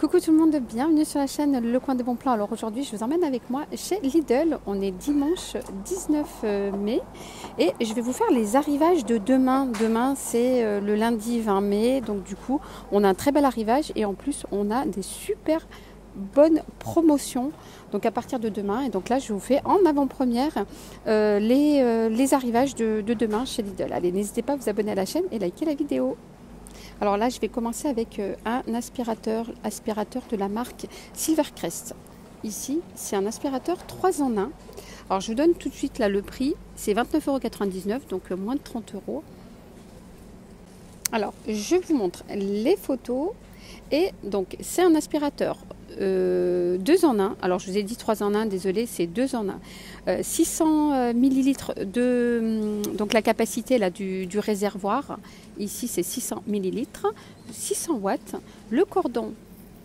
Coucou tout le monde, bienvenue sur la chaîne Le Coin des Bons Plans. Alors aujourd'hui, je vous emmène avec moi chez Lidl. On est dimanche 19 mai et je vais vous faire les arrivages de demain. Demain, c'est le lundi 20 mai. Donc du coup, on a un très bel arrivage et en plus, on a des super bonnes promotions. Donc à partir de demain. Et donc là, je vous fais en avant-première les arrivages de demain chez Lidl. Allez, n'hésitez pas à vous abonner à la chaîne et liker la vidéo. Alors là, je vais commencer avec un aspirateur de la marque Silvercrest. Ici, c'est un aspirateur 3 en 1. Alors, je vous donne tout de suite là le prix. C'est 29,99 €, donc moins de 30 €. Alors, je vous montre les photos. Et donc, c'est un aspirateur 2 en 1. Alors, je vous ai dit 3 en 1, désolé, c'est 2 en 1. 600 ml donc la capacité là, du réservoir. Ici, c'est 600 ml, 600 watts. Le cordon,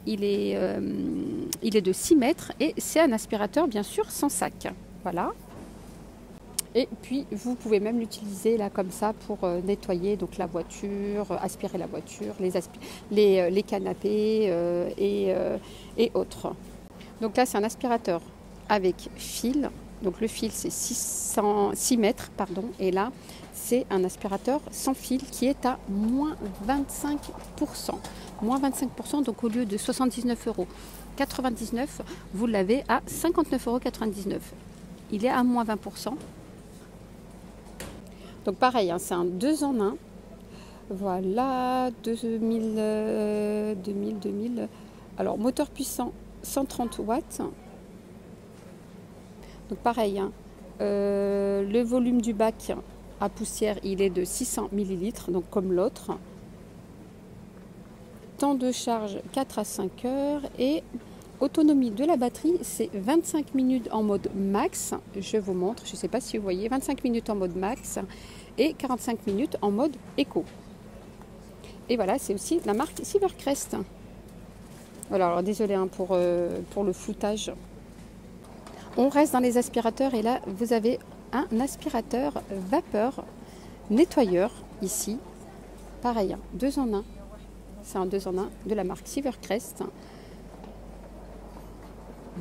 il est de 6 mètres et c'est un aspirateur, bien sûr, sans sac. Voilà. Et puis, vous pouvez même l'utiliser là comme ça pour nettoyer donc la voiture, aspirer la voiture, les canapés et autres. Donc là, c'est un aspirateur avec fil. Donc le fil, c'est 6 mètres, pardon. Et là, c'est un aspirateur sans fil qui est à moins 25%. Moins 25%, donc au lieu de 79,99 €, vous l'avez à 59,99 €. Il est à moins 20%. Donc pareil, hein, c'est un 2 en 1. Voilà, 2000. Alors, moteur puissant, 130 watts. Donc pareil, hein, le volume du bac à poussière, il est de 600 ml, donc comme l'autre. Temps de charge, 4 à 5 heures. Et autonomie de la batterie, c'est 25 minutes en mode max. Je vous montre, je ne sais pas si vous voyez, 25 minutes en mode max et 45 minutes en mode éco. Et voilà, c'est aussi la marque Silvercrest. Voilà, alors désolé hein, pour le floutage. On reste dans les aspirateurs et là, vous avez un aspirateur vapeur nettoyeur ici. Pareil, 2 en 1. C'est un 2 en 1 de la marque Silvercrest.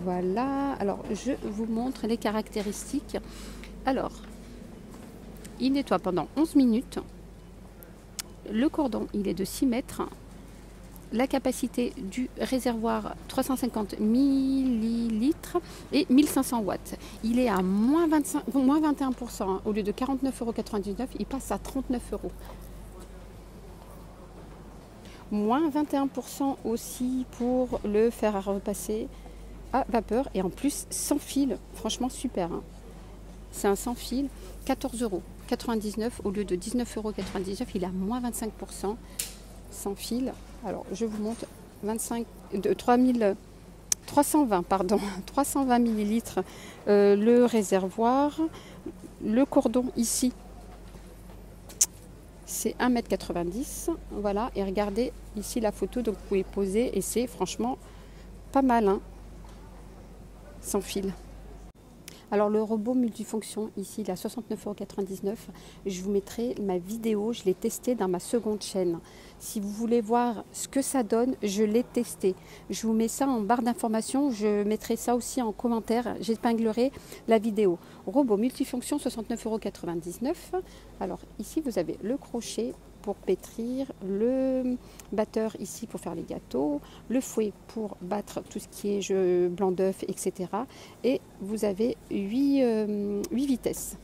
Voilà, alors je vous montre les caractéristiques. Alors, il nettoie pendant 11 minutes. Le cordon, il est de 6 mètres. La capacité du réservoir, 350 ml et 1500 watts. Il est à moins 21%. Hein. Au lieu de 49,99 €, il passe à 39 €. Moins 21% aussi pour le fer à repasser à vapeur et en plus sans fil. Franchement super. Hein. C'est un sans fil, 14,99 € au lieu de 19,99 €. Il est à moins 25% sans fil. Alors je vous montre 320 ml le réservoir. Le cordon ici, c'est 1,90 m. Voilà, et regardez ici la photo, donc vous pouvez poser et c'est franchement pas mal, hein, sans fil. Alors le robot multifonction, ici il est à 69,99 €. Je vous mettrai ma vidéo, je l'ai testé dans ma seconde chaîne. Si vous voulez voir ce que ça donne, je l'ai testé. Je vous mets ça en barre d'informations, je mettrai ça aussi en commentaire, j'épinglerai la vidéo. Robot multifonction, 69,99 €. Alors ici vous avez le crochet pour pétrir, le batteur ici pour faire les gâteaux, le fouet pour battre tout ce qui est blanc d'œuf, etc. Et vous avez 8 vitesses.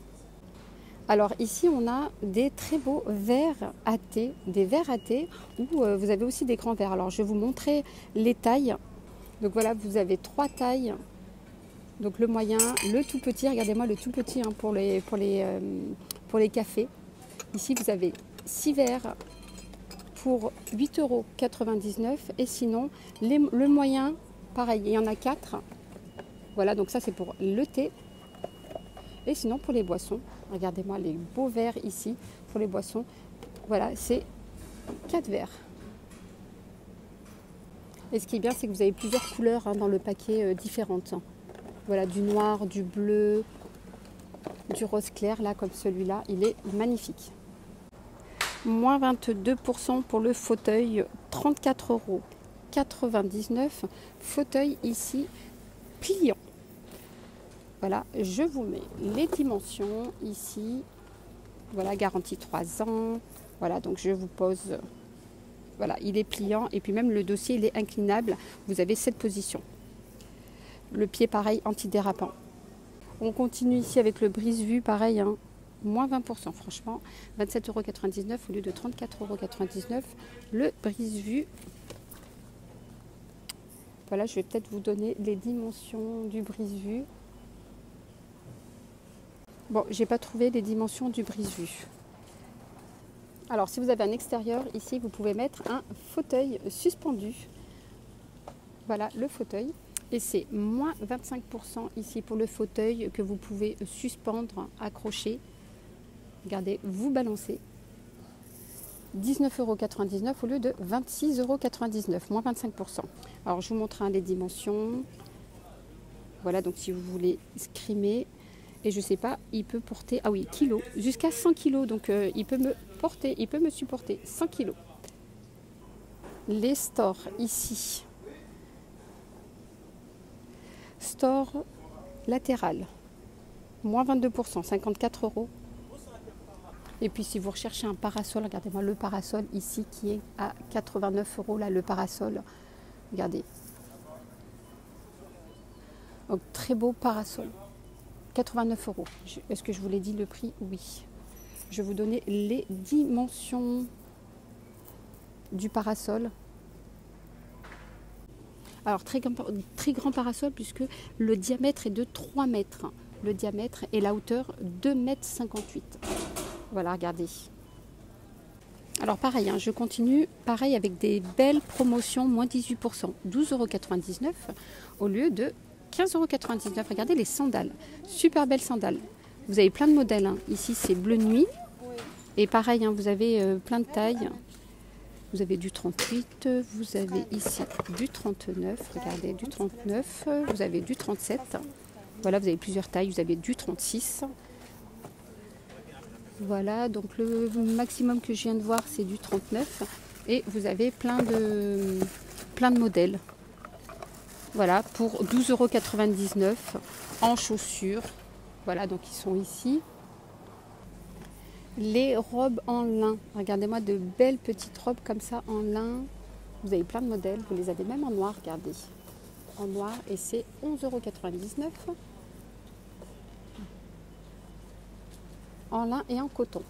Alors ici on a des très beaux verres à thé, des verres à thé où vous avez aussi des grands verres. Alors je vais vous montrer les tailles. Donc voilà, vous avez 3 tailles. Donc le moyen, le tout petit, regardez-moi le tout petit hein, pour les cafés. Ici vous avez 6 verres pour 8,99 € et sinon le moyen, pareil, il y en a 4. Voilà, donc ça c'est pour le thé. Et sinon pour les boissons, regardez-moi les beaux verres ici pour les boissons. Voilà, c'est 4 verres. Et ce qui est bien, c'est que vous avez plusieurs couleurs hein, dans le paquet différentes. Voilà, du noir, du bleu, du rose clair, là comme celui-là, il est magnifique. Moins 22% pour le fauteuil, 34 €. €. Fauteuil ici pliant. Voilà, je vous mets les dimensions ici. Voilà, garantie 3 ans. Voilà, donc je vous pose. Voilà, il est pliant et puis même le dossier il est inclinable. Vous avez cette position. Le pied pareil, antidérapant. On continue ici avec le brise-vue, pareil, hein, moins 20%, franchement, 27,99 € au lieu de 34,99 €. Le brise-vue. Voilà, je vais peut-être vous donner les dimensions du brise-vue. Bon, j'ai pas trouvé les dimensions du brise-vue. Alors, si vous avez un extérieur, ici, vous pouvez mettre un fauteuil suspendu. Voilà, le fauteuil. Et c'est moins 25% ici pour le fauteuil que vous pouvez suspendre, accrocher. Regardez, vous balancez. 19,99 € au lieu de 26,99 €, moins 25%. Alors, je vous montre les dimensions. Voilà, donc si vous voulez scrimer. Et je ne sais pas, il peut porter, ah oui, kilos, jusqu'à 100 kg. Donc, il peut me porter, il peut me supporter 100 kg. Les stores ici. Store latéral, moins 22%, 54 €. Et puis si vous recherchez un parasol, regardez-moi le parasol ici qui est à 89 €, là le parasol, regardez. Donc très beau parasol, 89 €. Est-ce que je vous l'ai dit le prix? Oui. Je vais vous donner les dimensions du parasol. Alors, très grand parasol puisque le diamètre est de 3 mètres. Le diamètre et la hauteur 2,58 m. Voilà, regardez. Alors, pareil, hein, je continue. Pareil avec des belles promotions, moins 18%. 12,99 € au lieu de 15,99 €. Regardez les sandales. Super belles sandales. Vous avez plein de modèles. Hein. Ici, c'est bleu nuit. Et pareil, hein, vous avez plein de tailles. Vous avez du 38, vous avez ici du 39, regardez, du 39, vous avez du 37. Voilà, vous avez plusieurs tailles, vous avez du 36. Voilà, donc le maximum que je viens de voir, c'est du 39. Et vous avez plein de modèles. Voilà, pour 12,99 € en chaussures. Voilà, donc ils sont ici. Les robes en lin, regardez-moi de belles petites robes comme ça en lin. Vous avez plein de modèles, vous les avez même en noir, regardez. En noir et c'est 11,99 €. En lin et en coton.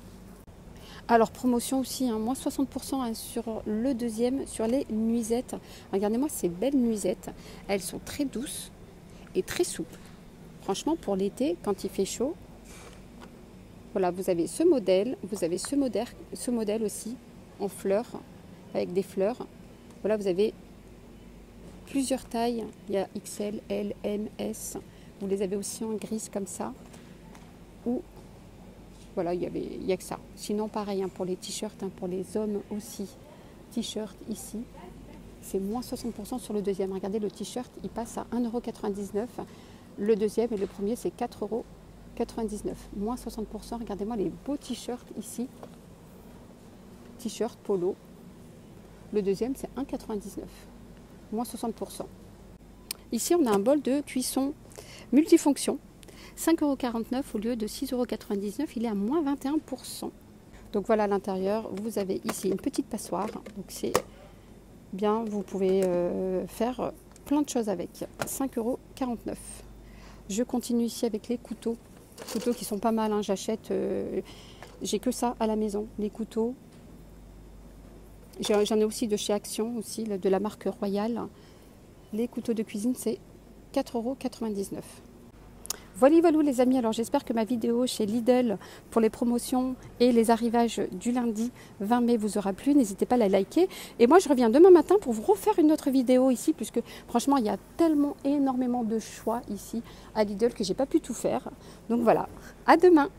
Alors promotion aussi, hein, moins 60% hein, sur le deuxième, sur les nuisettes. Regardez-moi ces belles nuisettes, elles sont très douces et très souples. Franchement pour l'été, quand il fait chaud, voilà, vous avez ce modèle, vous avez ce modèle aussi en fleurs, avec des fleurs. Voilà, vous avez plusieurs tailles. Il y a XL, L, M, S. Vous les avez aussi en grise comme ça. Ou, voilà, il y a que ça. Sinon, pareil, hein, pour les t-shirts, hein, pour les hommes aussi. T-shirt ici, c'est moins 60% sur le deuxième. Regardez, le t-shirt, il passe à 1,99 €. Le deuxième et le premier, c'est 4,99 €, moins 60%. Regardez-moi les beaux t-shirts ici. T-shirt polo. Le deuxième, c'est 1,99 €, moins 60%. Ici, on a un bol de cuisson multifonction. 5,49 € au lieu de 6,99 €. Il est à moins 21%. Donc voilà, à l'intérieur, vous avez ici une petite passoire. Donc c'est bien, vous pouvez faire plein de choses avec. 5,49 €. Je continue ici avec les couteaux. Couteaux qui sont pas mal, hein. J'achète, j'ai que ça à la maison, les couteaux. J'en ai aussi de chez Action, aussi, de la marque Royal. Les couteaux de cuisine, c'est 4,99 €. Voilà les amis, alors j'espère que ma vidéo chez Lidl pour les promotions et les arrivages du lundi 20 mai vous aura plu. N'hésitez pas à la liker. Et moi je reviens demain matin pour vous refaire une autre vidéo ici, puisque franchement il y a tellement énormément de choix ici à Lidl que j'ai pas pu tout faire. Donc voilà, à demain.